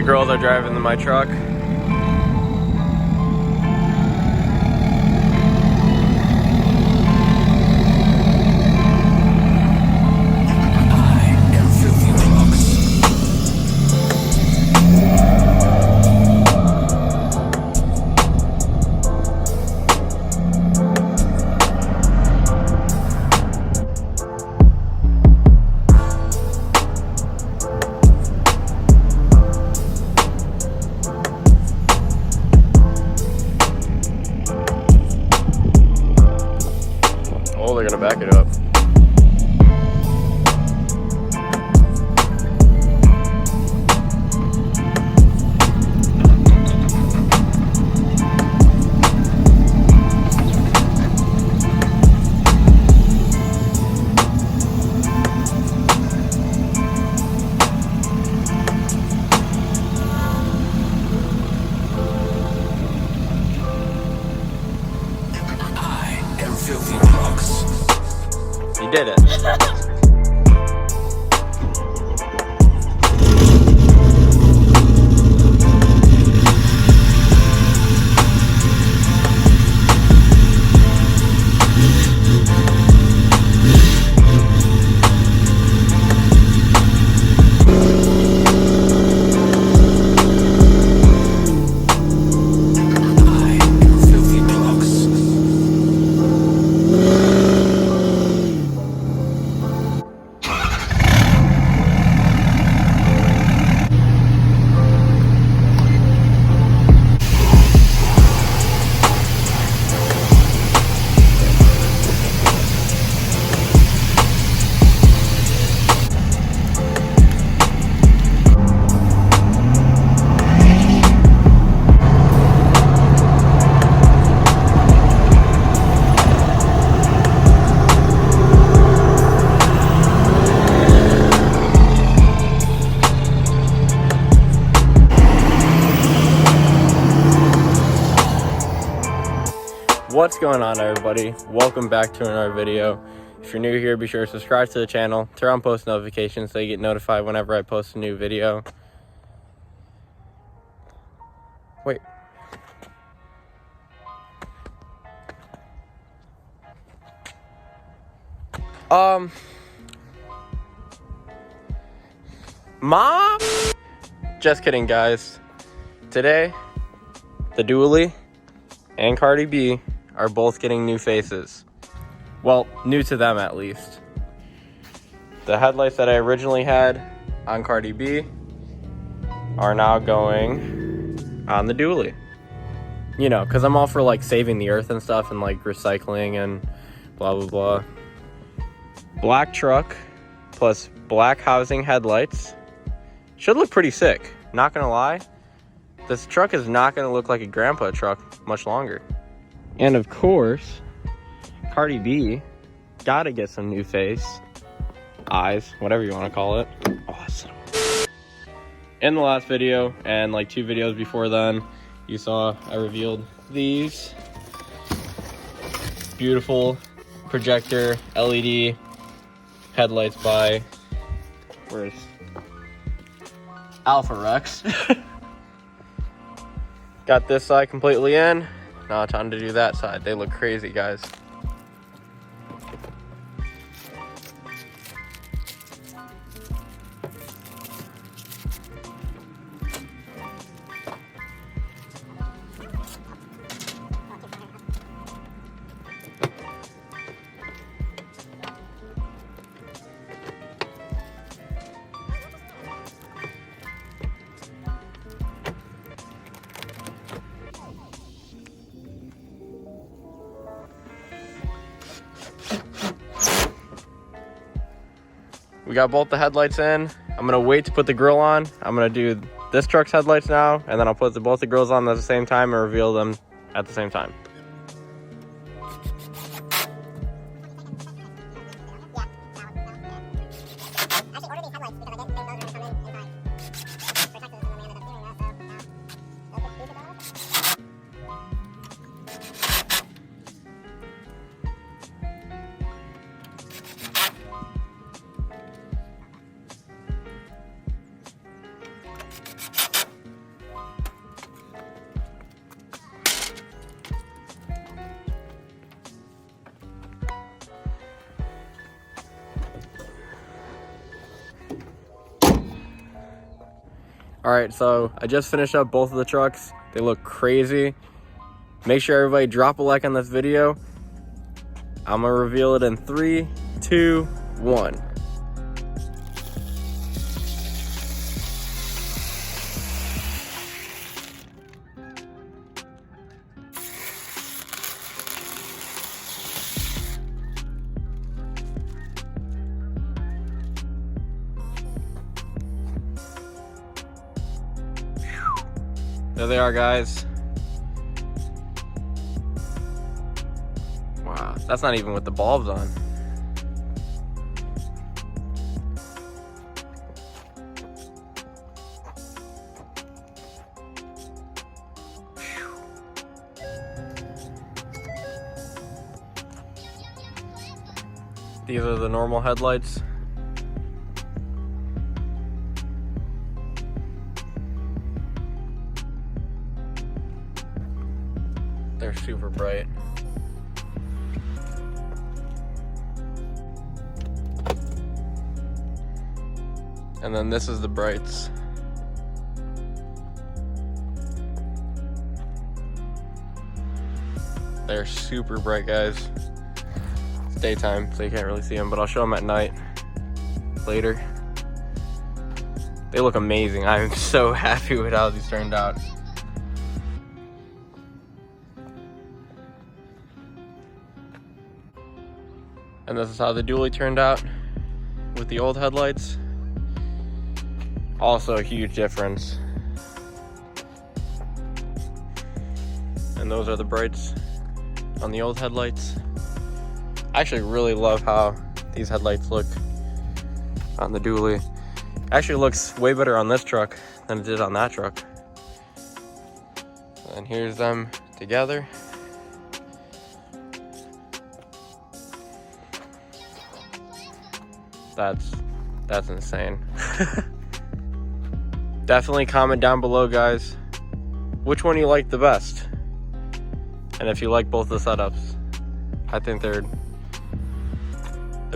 The girls are driving my truck. Oh, they're gonna back it up. You did it. What's going on, everybody? Welcome back to another video. If you're new here, be sure to subscribe to the channel, turn on post notifications so you get notified whenever I post a new video. Wait. Mom? Just kidding, guys. Today, the Dually and Cardi B are both getting new faces. Well, new to them at least. The headlights that I originally had on Cardi B are now going on the Dually. You know, because I'm all for like saving the earth and stuff and like recycling and blah blah blah. Black truck plus black housing headlights should look pretty sick, not gonna lie. This truck is not gonna look like a grandpa truck much longer. And of course, Cardi B gotta get some new face, eyes, whatever you want to call it. Awesome. In the last video and like 2 videos before then, you saw I revealed these beautiful projector LED headlights by where's Alpha Rex. Got this side completely in. Now time to do that side. They look crazy, guys. We got both the headlights in. I'm gonna wait to put the grill on. I'm gonna do this truck's headlights now, and then I'll put both the grills on at the same time and reveal them at the same time. All right, so I just finished up both of the trucks. They look crazy. Make sure everybody drop a like on this video. I'm gonna reveal it in 3, 2, 1. There they are, guys. Wow, that's not even with the bulbs on. These are the normal headlights. They're super bright. And then this is the brights. They're super bright, guys. It's daytime, so you can't really see them, but I'll show them at night later. They look amazing. I'm so happy with how these turned out. And this is how the dually turned out with the old headlights. Also a huge difference. And those are the brights on the old headlights. I actually really love how these headlights look on the dually. Actually looks way better on this truck than it did on that truck. And here's them together. That's insane. Definitely comment down below, guys, which one you like the best, and if you like both the setups. I think they're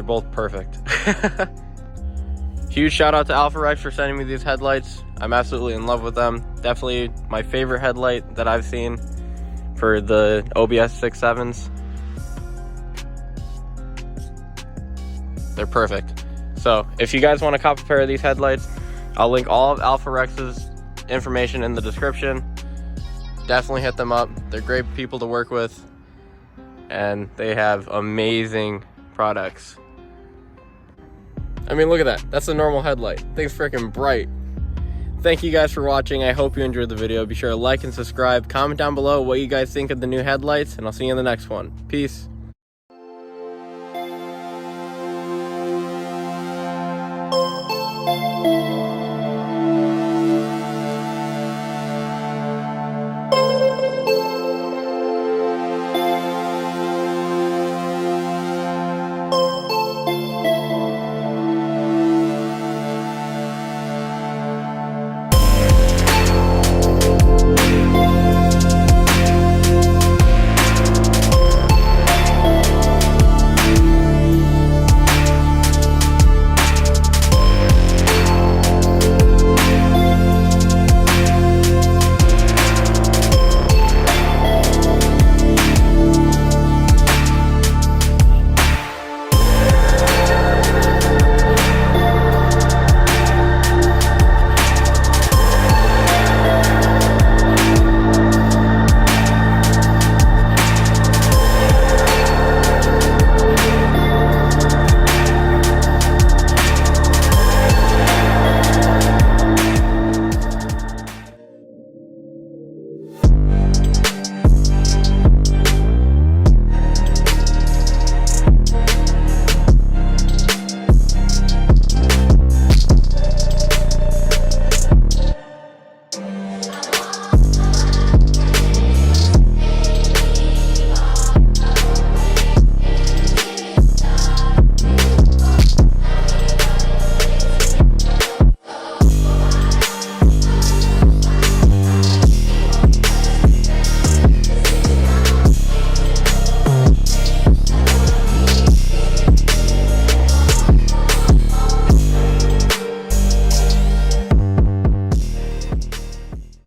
both perfect. Huge shout out to Alpharex for sending me these headlights. I'm absolutely in love with them. Definitely my favorite headlight that I've seen for the OBS 6.7s. They're perfect. So if you guys want to cop a pair of these headlights, I'll link all of Alpharex's information in the description. Definitely hit them up. They're great people to work with, and they have amazing products. I mean, look at that. That's a normal headlight. Thing's freaking bright. Thank you guys for watching. I hope you enjoyed the video. Be sure to like and subscribe. Comment down below what you guys think of the new headlights, and I'll see you in the next one. Peace.